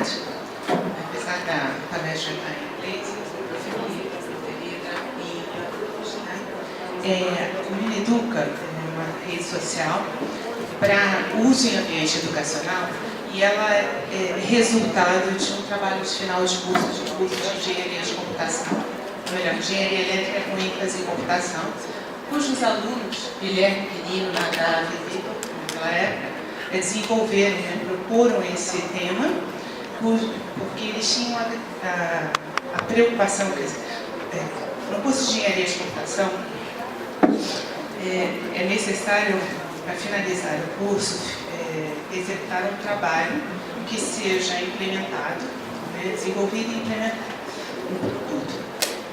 tarde. Apesar da palestra estar em inglês, eu preferi o Mineduca é uma rede social para uso em ambiente educacional e ela é resultado de um trabalho de final de curso de engenharia de computação, ou melhor, engenharia elétrica com ênfase em computação, cujos alunos, Guilherme Quirino, da AVT, naquela época, desenvolveram, proporam esse tema, porque eles tinham a preocupação, quer dizer, no curso de engenharia de computação, é necessário, para finalizar o curso, executar um trabalho que seja implementado, desenvolvido e implementado um produto.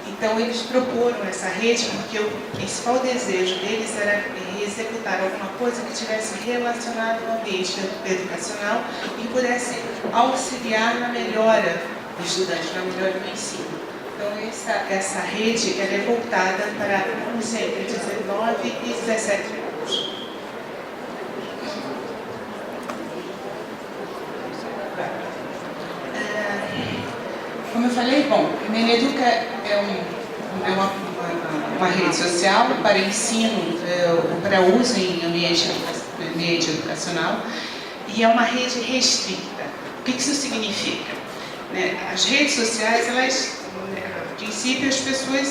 Então, eles proporam essa rede porque o principal desejo deles era executar alguma coisa que tivesse relacionado ao ambiente educacional e pudesse auxiliar na melhora do estudante, na melhora do ensino. Então, essa rede ela é voltada para alunos entre 19 e 17 anos. Como eu falei, bom, o Mineduca é uma rede social para ensino, para uso em ambiente educacional e é uma rede restrita. O que isso significa? As redes sociais, elas, a princípio, as pessoas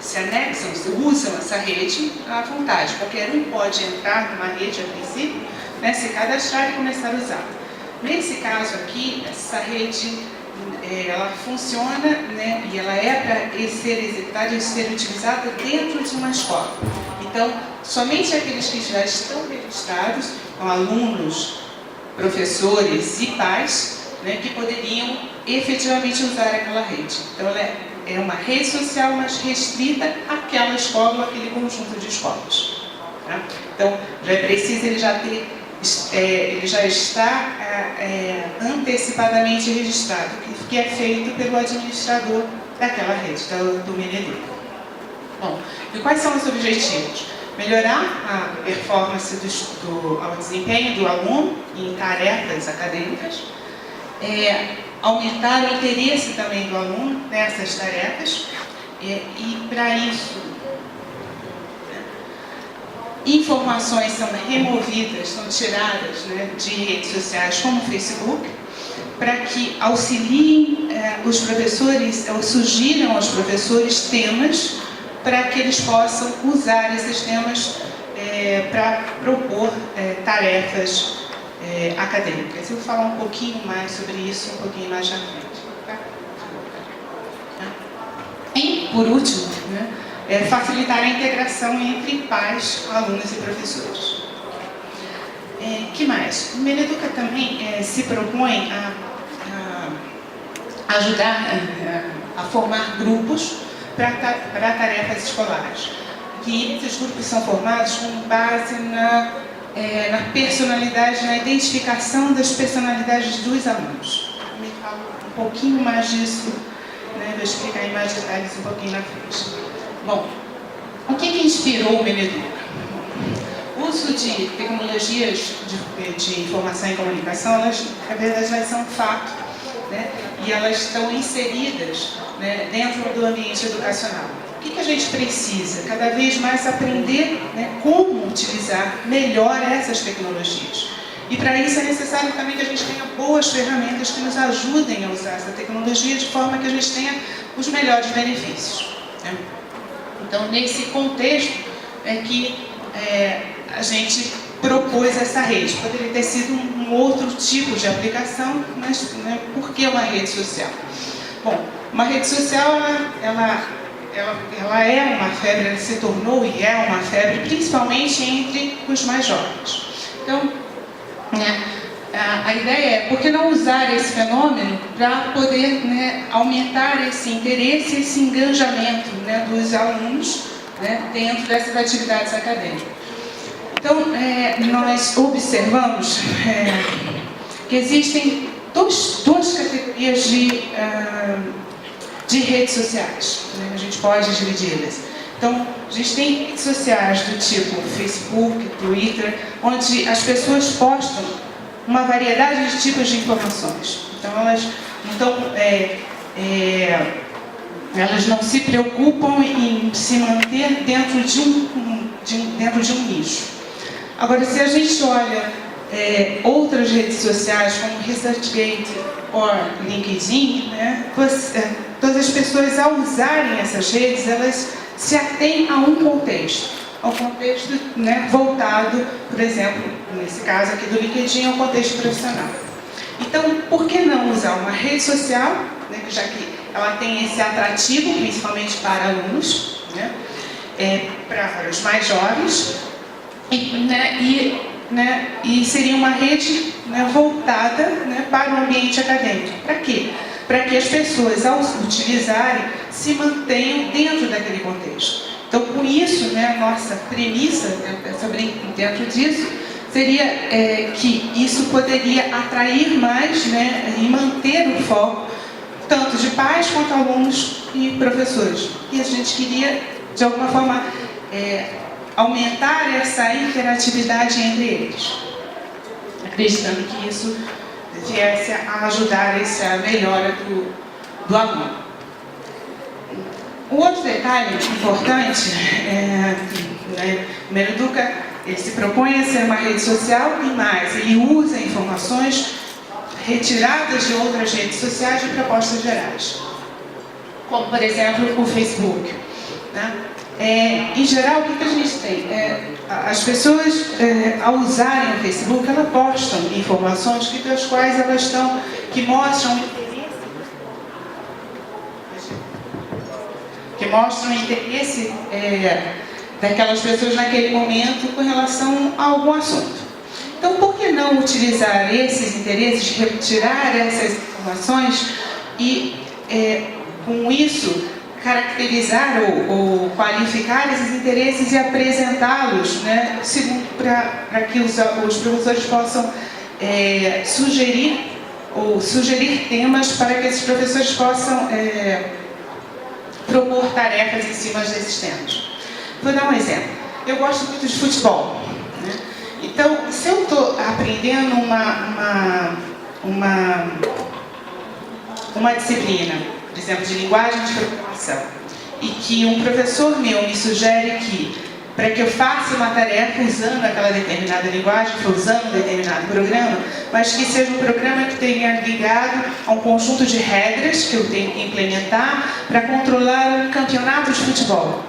se anexam, usam essa rede à vontade. Qualquer um pode entrar numa rede, a princípio, se cadastrar e começar a usar. Nesse caso aqui, essa rede, ela funciona, e ela é para ser executada e ser utilizada dentro de uma escola. Então, somente aqueles que já estão registrados, com alunos, professores e pais, que poderiam efetivamente usar aquela rede. Então, ela é uma rede social, mas restrita àquela escola ou àquele conjunto de escolas. Tá? Então, já é preciso ele já está antecipadamente registrado, que é feito pelo administrador daquela rede, do Mineduca. Bom, e quais são os objetivos? Melhorar a performance ao desempenho do aluno em tarefas acadêmicas, aumentar o interesse também do aluno nessas tarefas, e para isso, informações são removidas, são tiradas de redes sociais como o Facebook, para que auxiliem os professores, ou sugiram aos professores temas para que eles possam usar esses temas para propor tarefas acadêmicas. Eu vou falar um pouquinho mais sobre isso, um pouquinho mais na frente. Tá? E, por último, facilitar a integração entre pais, alunos e professores. Que mais? O Mineduca também se propõe a ajudar a formar grupos para tarefas escolares. E esses grupos são formados com base na personalidade, na identificação das personalidades dos alunos. Eu me falo um pouquinho mais disso, vou explicar em mais detalhes um pouquinho na frente. Bom, o que inspirou o Mineduca? O uso de tecnologias de informação e comunicação, elas são um fato, e elas estão inseridas dentro do ambiente educacional. O que a gente precisa? Cada vez mais aprender como utilizar melhor essas tecnologias. E para isso é necessário também que a gente tenha boas ferramentas que nos ajudem a usar essa tecnologia de forma que a gente tenha os melhores benefícios. Então, nesse contexto é que a gente propôs essa rede. Poderia ter sido um outro tipo de aplicação, mas por que uma rede social? Bom, uma rede social, ela é uma febre, ela se tornou e é uma febre, principalmente entre os mais jovens. Então, a ideia é, por que não usar esse fenômeno para poder aumentar esse interesse, esse engajamento dos alunos dentro dessas atividades acadêmicas. Então, nós observamos que existem duas categorias de redes sociais. A gente pode dividi-las. Então, a gente tem redes sociais do tipo Facebook, Twitter, onde as pessoas postam uma variedade de tipos de informações. Então, elas não se preocupam em se manter dentro de um nicho. Agora, se a gente olha outras redes sociais, como ResearchGate ou LinkedIn, né, todas as pessoas, ao usarem essas redes, elas se atêm a um contexto. Ao contexto, né, voltado, por exemplo, nesse caso aqui do LinkedIn, ao contexto profissional. Então, por que não usar uma rede social, né, já que ela tem esse atrativo, principalmente para alunos, né, para os mais jovens, e seria uma rede, né, voltada, né, para o ambiente acadêmico. Para quê? Para que as pessoas, ao utilizarem, se mantenham dentro daquele contexto. Então, com isso, né, a nossa premissa, dentro disso, seria que isso poderia atrair mais, né, e manter o foco, tanto de pais quanto alunos e professores. E a gente queria, de alguma forma, aumentar essa interatividade entre eles, acreditando que isso viesse a ajudar essa melhora do aluno. Um outro detalhe importante o Meliduca, ele se propõe a ser uma rede social e mais, ele usa informações retiradas de outras redes sociais de propostas gerais, como, por exemplo, o Facebook, né? Em geral, o que a gente tem? As pessoas, ao usarem o Facebook, elas postam informações das quais elas estão, que mostram interesse daquelas pessoas naquele momento com relação a algum assunto. Então, por que não utilizar esses interesses, retirar essas informações e, com isso, caracterizar ou qualificar esses interesses e apresentá-los, né, para que os professores possam sugerir temas para que esses professores possam propor tarefas em cima desses temas. Vou dar um exemplo. Eu gosto muito de futebol, né? Então, se eu estou aprendendo uma disciplina, por exemplo, de linguagem de programação, e que um professor meu me sugere que, para que eu faça uma tarefa usando aquela determinada linguagem, usando um determinado programa, mas que seja um programa que tenha ligado a um conjunto de regras que eu tenho que implementar para controlar um campeonato de futebol.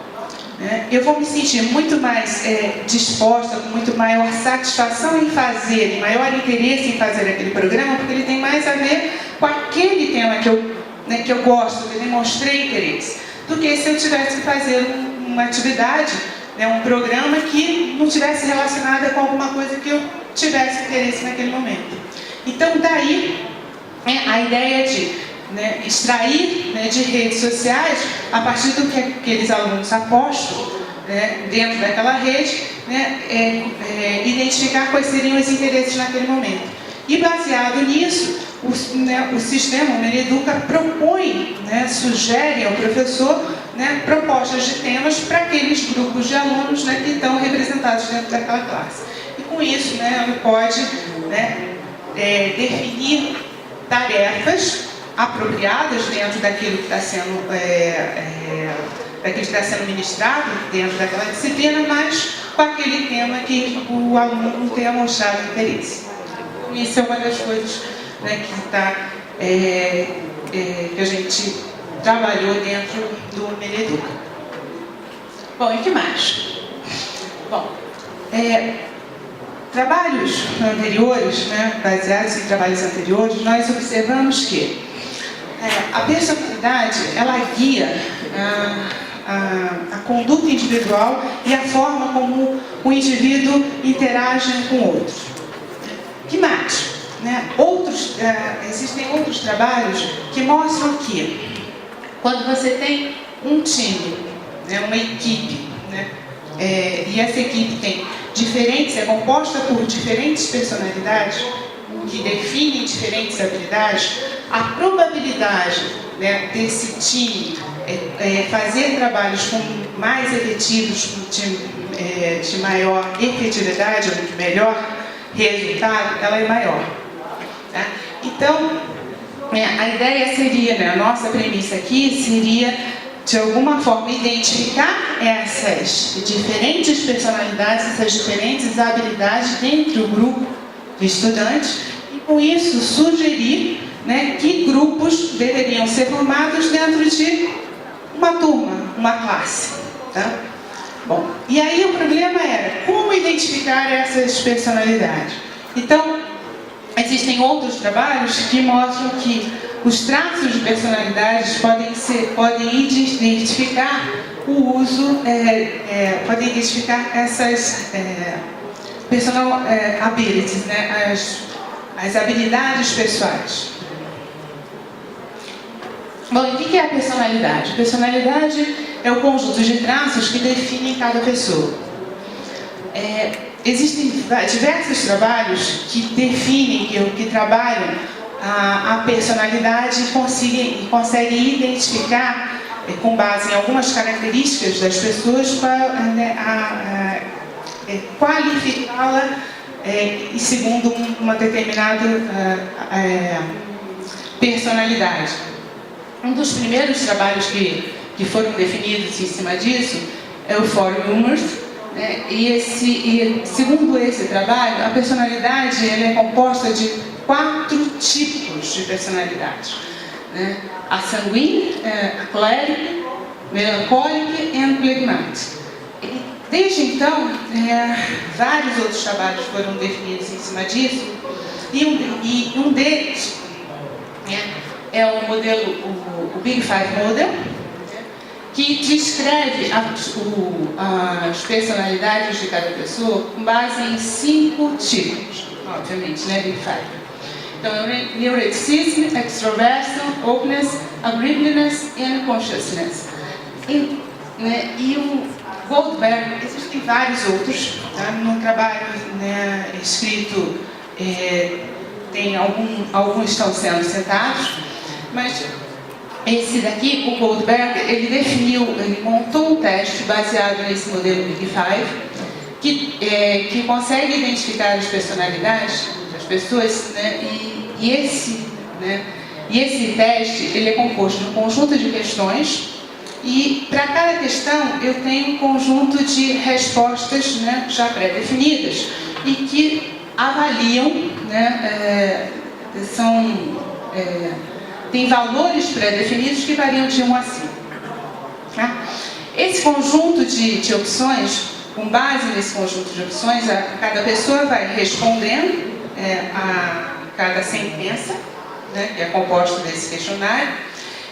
Eu vou me sentir muito mais disposta, com muito maior satisfação em fazer, e maior interesse em fazer aquele programa, porque ele tem mais a ver com aquele tema que eu gosto, que eu demonstrei interesse, do que se eu tivesse que fazer uma atividade, um programa que não tivesse relacionada com alguma coisa que eu tivesse interesse naquele momento. Então, daí a ideia de extrair de redes sociais, a partir do que aqueles alunos apostam dentro daquela rede, identificar quais seriam os interesses naquele momento. E baseado nisso, o sistema, o Meliduca, propõe, sugere ao professor propostas de temas para aqueles grupos de alunos que estão representados dentro daquela classe. E com isso, ele pode definir tarefas apropriadas dentro daquilo que está sendo ministrado dentro daquela disciplina, mas com aquele tema que o aluno tenha mostrado interesse. Isso é uma das coisas que a gente trabalhou dentro do Meliduca. Bom, e que mais? Bom, trabalhos anteriores, baseados em trabalhos anteriores, nós observamos que a personalidade, ela guia a conduta individual e a forma como o indivíduo interage com outros. Que mais? Existem outros trabalhos que mostram que quando você tem um time, uma equipe, e essa equipe é composta por diferentes personalidades que definem diferentes habilidades, a probabilidade desse time fazer trabalhos mais efetivos, de maior efetividade, ou melhor, resultado, ela é maior. Tá? Então, a ideia seria, né, a nossa premissa aqui seria, de alguma forma, identificar essas diferentes personalidades, essas diferentes habilidades dentro do grupo de estudantes e, com isso, sugerir, né, que grupos deveriam ser formados dentro de uma turma, uma classe. Tá? Bom, e aí o problema era como identificar essas personalidades. Então, existem outros trabalhos que mostram que os traços de personalidades podem identificar o uso, podem identificar essas personal abilities, né, as habilidades pessoais. Bom, e o que é a personalidade? A personalidade é o conjunto de traços que definem cada pessoa. Existem diversos trabalhos que definem, que trabalham a personalidade e conseguem identificar, com base em algumas características das pessoas, qualificá-la e segundo uma determinada personalidade. Um dos primeiros trabalhos que foram definidos em cima disso é o Fórum Humors, né? E segundo esse trabalho, a personalidade ela é composta de 4 tipos de personalidade, né? A sanguínea, a colérica, melancólica e flegmática. Desde então, vários outros trabalhos foram definidos em cima disso, e um deles é o modelo, o Big Five Model, que descreve as personalidades de cada pessoa com base em 5 tipos, obviamente, né, Big Five. Então, neuroticism, extroversion, openness, agreeableness and consciousness. E o Goldberg, existem vários outros, tá? No trabalho, né, escrito, tem alguns estão sendo citados, mas esse daqui, o Goldberg, ele montou um teste baseado nesse modelo Big Five, que consegue identificar as personalidades das pessoas, né, e esse teste ele é composto de um conjunto de questões, e para cada questão eu tenho um conjunto de respostas, né, já pré-definidas e que avaliam, né, tem valores pré-definidos que variam de 1 a 5. Tá? Esse conjunto de opções, com base nesse conjunto de opções, cada pessoa vai respondendo a cada sentença, né, que é composta desse questionário,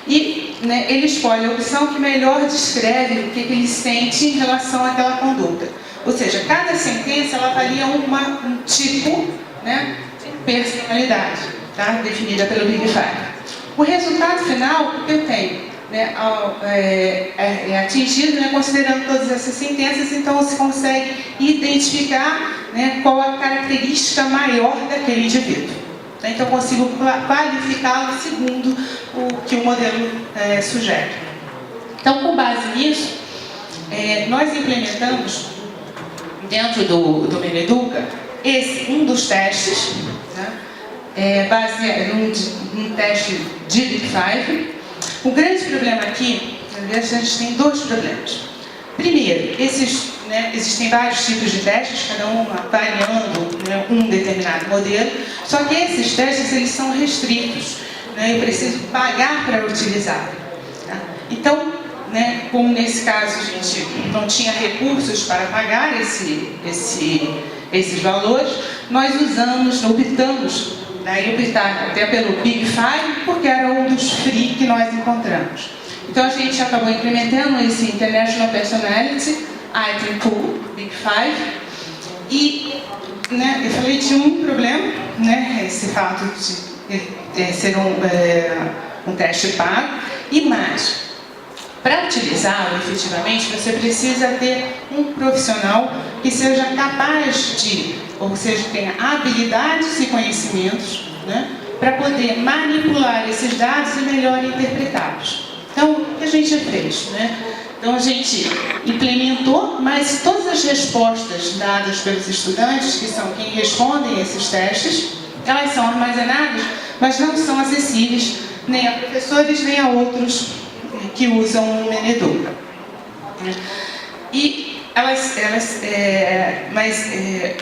e, né, ele escolhe a opção que melhor descreve o que ele sente em relação àquela conduta. Ou seja, cada sentença ela avalia um tipo, né, de personalidade, tá, definida pelo Big Five. O resultado final que eu tenho, né, é atingido, né, considerando todas essas sentenças, então se consegue identificar, né, qual a característica maior daquele indivíduo. Então eu consigo qualificá-lo segundo o que o modelo sugere. Então, com base nisso, nós implementamos dentro do Meneduca um dos testes, tá? Baseado num teste de Big Five. O grande problema aqui, na verdade, a gente tem 2 problemas. Primeiro, existem vários tipos de testes, cada um variando, né, um determinado modelo, só que esses testes eles são restritos, né, eu preciso pagar para utilizar. Tá? Então, né, como nesse caso a gente não tinha recursos para pagar esses valores, nós optamos até pelo Big Five, porque era um dos free que nós encontramos. Então a gente acabou implementando esse International Personality Item Pool, Big Five, e, né, eu falei de um problema, né, esse fato de ser um teste pago, e mais, para utilizá-lo efetivamente, você precisa ter um profissional que seja capaz ou seja, tenha habilidades e conhecimentos, né, para poder manipular esses dados e melhor interpretá-los. Então, o que a gente fez? Né? Então a gente implementou, mas todas as respostas dadas pelos estudantes, que são quem respondem esses testes, elas são armazenadas, mas não são acessíveis nem a professores, nem a outros que usam o Meneduca.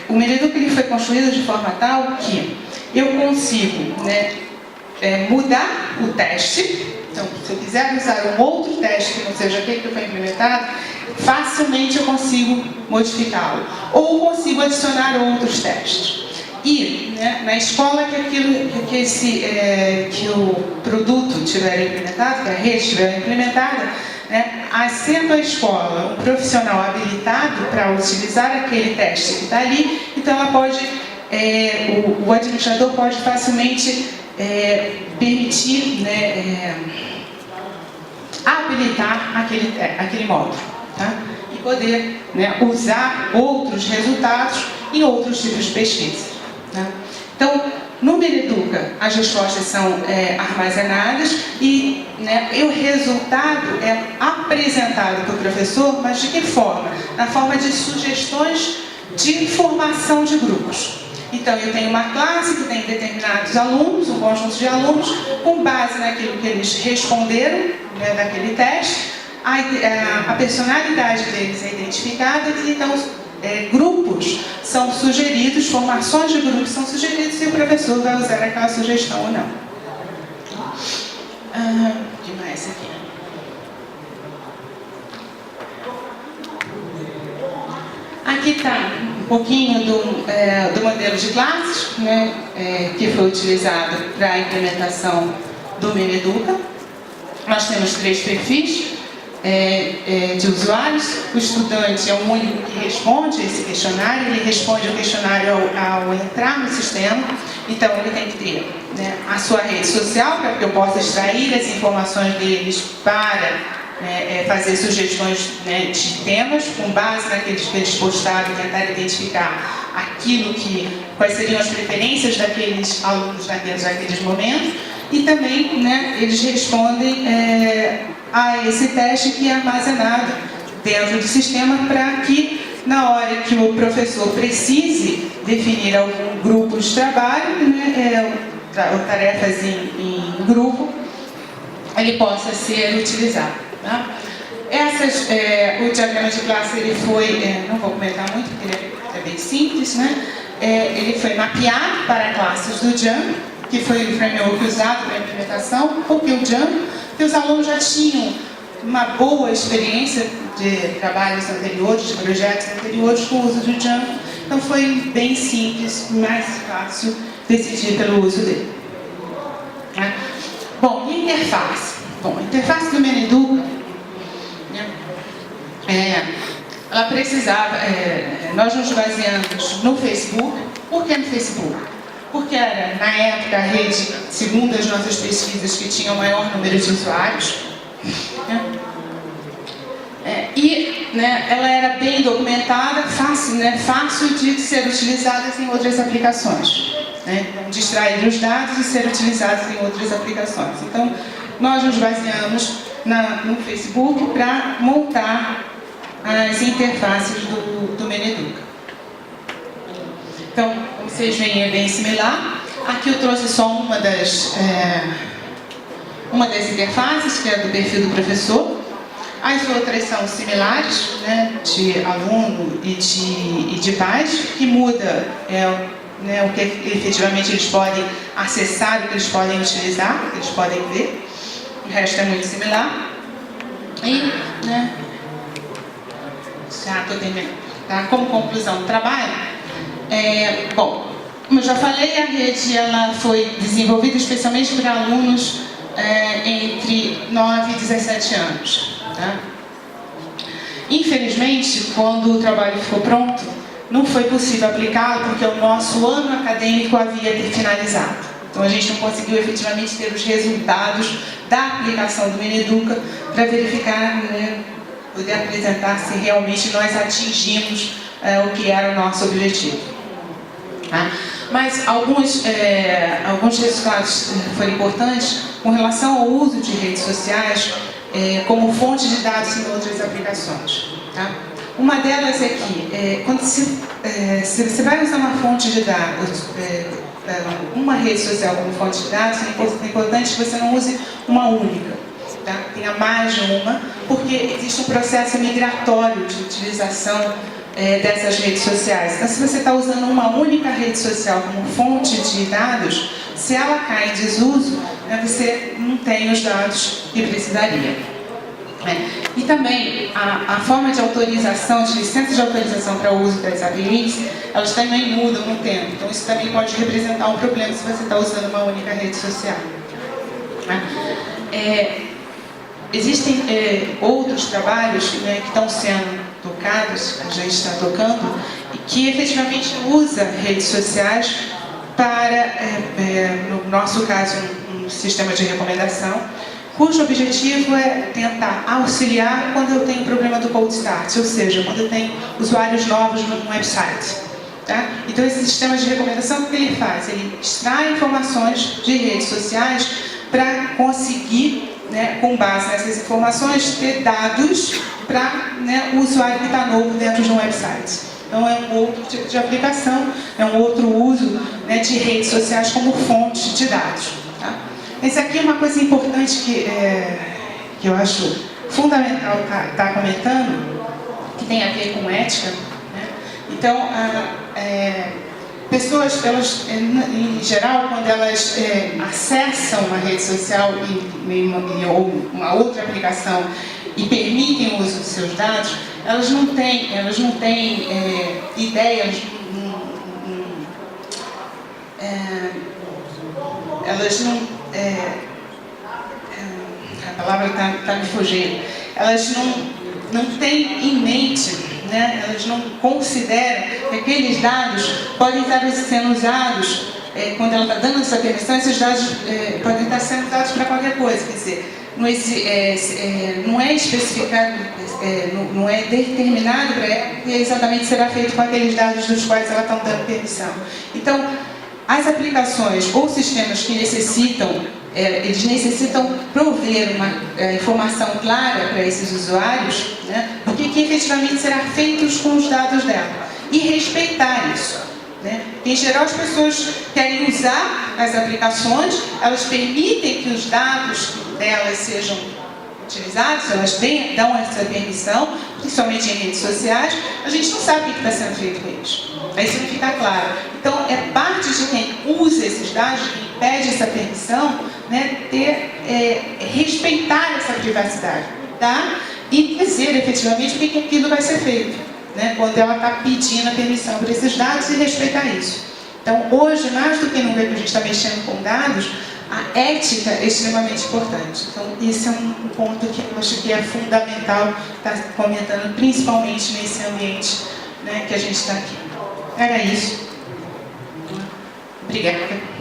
O Meneduca ele foi construído de forma tal que eu consigo, né, mudar o teste. Então, se eu quiser usar um outro teste que não seja aquele que foi implementado, facilmente eu consigo modificá-lo. Ou consigo adicionar outros testes. E, né, na escola que o produto estiver implementado, que a rede estiver implementada, né, sendo a escola um profissional habilitado para utilizar aquele teste que está ali, então ela pode, o administrador pode facilmente permitir, né, habilitar aquele módulo, tá? E poder, né, usar outros resultados em outros tipos de pesquisa. Tá? Então, no Meneduca, as respostas são armazenadas e, né, o resultado é apresentado para o professor, mas de que forma? Na forma de sugestões de formação de grupos. Então, eu tenho uma classe que tem determinados alunos, um conjunto de alunos, com base naquilo que eles responderam, né, daquele teste, a personalidade deles é identificada e, então, grupos são sugeridos, formações de grupos são sugeridos e o professor vai usar aquela sugestão ou não. O que mais aqui? Aqui está um pouquinho do modelo de classes, né, que foi utilizado para a implementação do Meneduca. Nós temos 3 perfis de usuários. O estudante é o único que responde esse questionário. Ele responde o questionário ao entrar no sistema. Então, ele tem que ter, né, a sua rede social, para que eu possa extrair as informações deles para fazer sugestões, né, de temas, com base naqueles que eles postaram, tentar identificar quais seriam as preferências daqueles alunos naqueles momentos. E também, né, eles respondem a esse teste que é armazenado dentro do sistema para que, na hora que o professor precise definir algum grupo de trabalho, né, ou tarefas em grupo, ele possa ser utilizado. Tá? O diagrama de classe ele foi, não vou comentar muito porque ele é bem simples, né? Ele foi mapeado para classes do Django, que foi o framework usado na implementação. Por que o Django? Porque os alunos já tinham uma boa experiência de trabalhos anteriores, de projetos anteriores com o uso do Django. Então foi bem simples, mais fácil decidir pelo uso dele. Tá? Bom, e interface? Bom, a interface do Meneduca, né, ela precisava, nós nos baseamos no Facebook. Por que no Facebook? Porque era, na época, a rede, segundo as nossas pesquisas, que tinha o maior número de usuários. Né? Né, ela era bem documentada, fácil de ser utilizada em outras aplicações. Né? De extrair os dados e ser utilizados em outras aplicações. Então, nós nos baseamos no Facebook para montar as interfaces do Meneduca. Então, como vocês veem, é bem similar. Aqui eu trouxe só uma das interfaces, que é do perfil do professor. As outras são similares, né, de aluno e de pais, que muda né, o que efetivamente eles podem acessar, o que eles podem utilizar, o que eles podem ver. O resto é muito similar. E, né, já estou terminando. Tá? Como conclusão do trabalho, bom, como eu já falei, a rede ela foi desenvolvida especialmente para alunos entre 9 e 17 anos. Tá? Infelizmente, quando o trabalho ficou pronto, não foi possível aplicá-lo porque o nosso ano acadêmico havia finalizado. Então a gente não conseguiu efetivamente ter os resultados da aplicação do Meneduca para verificar, né, poder apresentar se realmente nós atingimos o que era o nosso objetivo. Tá? Mas alguns resultados foram importantes com relação ao uso de redes sociais. como fonte de dados em outras aplicações. Tá? Uma delas é que, quando se você vai usar uma fonte de dados, uma rede social como fonte de dados, é importante que você não use uma única. Tá? Tenha mais de uma, porque existe um processo migratório de utilização dessas redes sociais. Então, se você está usando uma única rede social como fonte de dados, se ela cai em desuso, você não tem os dados que precisaria. E também a forma de autorização, de licença de autorização para o uso das APIs, elas também mudam no tempo. Então, isso também pode representar um problema se você está usando uma única rede social. Existem outros trabalhos que estão sendo tocados, que a gente está tocando, e que efetivamente usa redes sociais para, no nosso caso, um sistema de recomendação, cujo objetivo é tentar auxiliar quando eu tenho problema do cold start, ou seja, quando eu tenho usuários novos no website. Tá? Então, esse sistema de recomendação, o que ele faz? Ele extrai informações de redes sociais para conseguir, com base nessas informações, ter dados para o usuário que está novo dentro de um website. Então, é um outro tipo de aplicação, é um outro uso de redes sociais como fonte de dados. Tá? Essa aqui é uma coisa importante que eu acho fundamental estar comentando, que tem a ver com ética. Então, pessoas, elas, em geral, quando elas acessam uma rede social ou uma outra aplicação e permitem o uso dos seus dados, elas não têm ideia, elas não... a palavra está me fugindo. Elas não têm em mente, elas não consideram que aqueles dados podem estar sendo usados, quando ela está dando essa permissão, esses dados podem estar sendo usados para qualquer coisa. Quer dizer, não é especificado, não é determinado para ela o que exatamente será feito com aqueles dados dos quais ela está dando permissão. Então, as aplicações ou sistemas que eles necessitam prover uma informação clara para esses usuários, do que efetivamente será feito com os dados dela. E respeitar isso. Em geral, as pessoas querem usar as aplicações, elas permitem que os dados delas sejam utilizados, elas dão essa permissão, principalmente em redes sociais, a gente não sabe o que está sendo feito com eles. Isso não fica claro. Então, é parte de quem usa esses dados, quem pede essa permissão, respeitar essa privacidade, tá? E dizer efetivamente o que aquilo vai ser feito, quando ela está pedindo a permissão para esses dados e respeitar isso. Então, hoje, mais do que nunca que a gente está mexendo com dados, a ética é extremamente importante. Então, esse é um ponto que eu acho que é fundamental estar comentando, principalmente nesse ambiente que a gente está aqui. Era isso. Obrigada.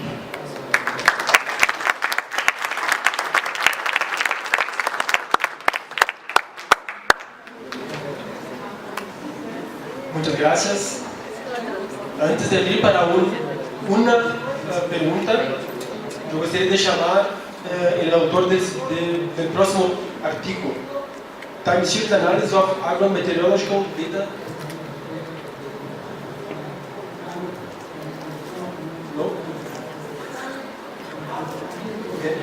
Muchas gracias. Antes de ir para una pregunta, yo gostaria de chamar o autor do próximo artigo, Time Series Analysis of Agrometeorological Data. ¿No? Okay.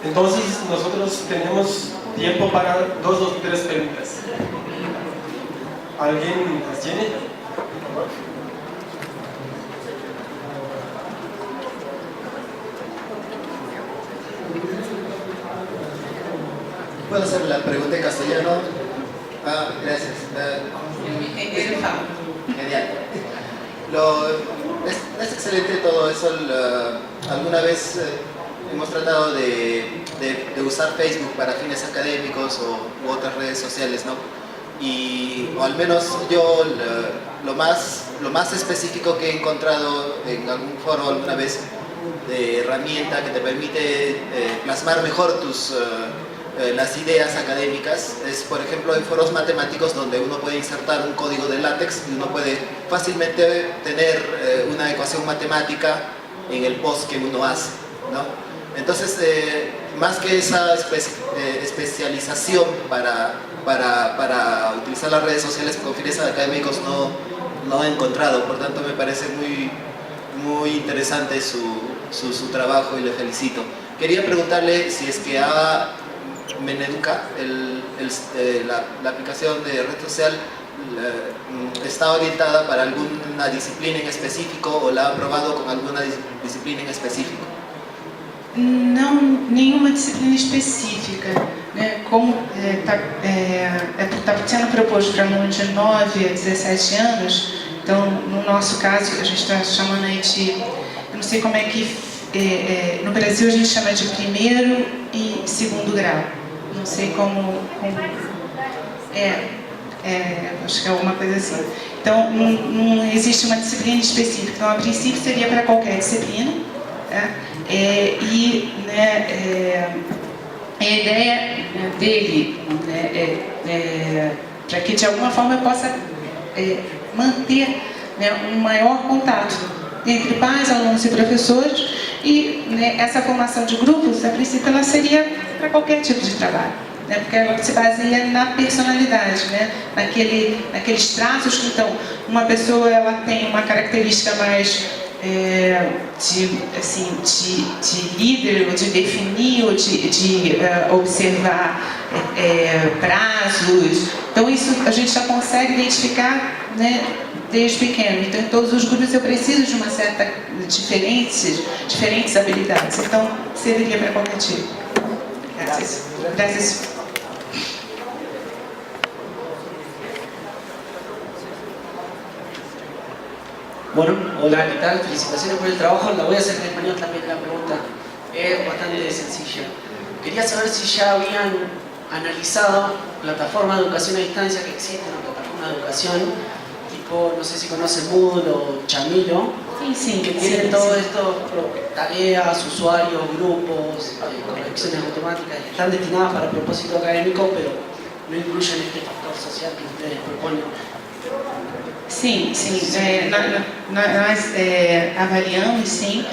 Entonces, nosotros tenemos tiempo para 2 o 3 preguntas. ¿Alguien las tiene? ¿Puedo hacer la pregunta en castellano? Gracias. Genial. Es excelente todo eso. Alguna vez hemos tratado de usar Facebook para fines académicos u otras redes sociales, ¿no? O al menos yo lo más específico que he encontrado en algún foro alguna vez de herramienta que te permite plasmar mejor las ideas académicas es, por ejemplo, en foros matemáticos donde uno puede insertar un código de látex y uno puede fácilmente tener una ecuación matemática en el post que uno hace, ¿no? Entonces, más que esa especialización para utilizar las redes sociales con fines académicos no he encontrado. Por tanto, me parece muy interesante su trabajo y le felicito. Quería preguntarle si es que Meneduca, la aplicación de red social, está orientada para alguna disciplina en específico o la ha probado con alguna disciplina en específico. Não, nenhuma disciplina específica, né? Como está sendo proposto para alunos de 9 a 17 anos, então, no nosso caso, a gente está chamando aí de, eu não sei como é que, no Brasil a gente chama de primeiro e segundo grau, não sei como acho que é alguma coisa assim. Então, não existe uma disciplina específica, então, a princípio seria para qualquer disciplina, tá? A ideia dele, para que de alguma forma eu possa manter, um maior contato entre pais, alunos e professores, e essa formação de grupos, a princípio, ela seria para qualquer tipo de trabalho, porque ela se baseia na personalidade, naqueles traços que, então, uma pessoa ela tem uma característica mais de líder, ou de definir, ou de observar prazos. Então isso a gente já consegue identificar, desde pequeno. Então em todos os grupos eu preciso de uma certa diferentes habilidades. Então serviria para qualquer tipo. Gracias. Bueno, hola, ¿qué tal? Felicitaciones por el trabajo. La voy a hacer en español también la pregunta. Es bastante sencilla. Quería saber si ya habían analizado plataformas de educación a distancia que existen, o plataformas de educación, tipo, no sé si conocen Moodle o Chamilo, que tienen todo esto, tareas, usuarios, grupos, correcciones automáticas, que están destinadas para propósito académico, pero no incluyen este factor social que ustedes proponen. Sim, nós avaliamos, sim,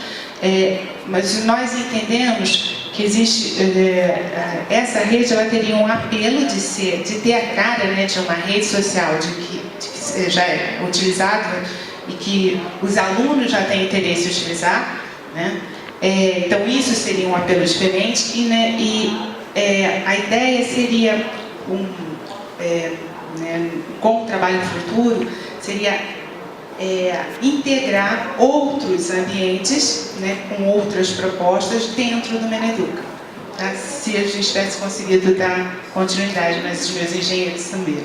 mas nós entendemos que existe, essa rede ela teria um apelo de ter a cara, de uma rede social, de que já é utilizado e que os alunos já têm interesse em utilizar, então isso seria um apelo diferente a ideia seria com o trabalho no futuro, seria integrar outros ambientes, com outras propostas dentro do Meneduca, tá? Se a gente tivesse conseguido dar continuidade, mas os meus engenheiros também.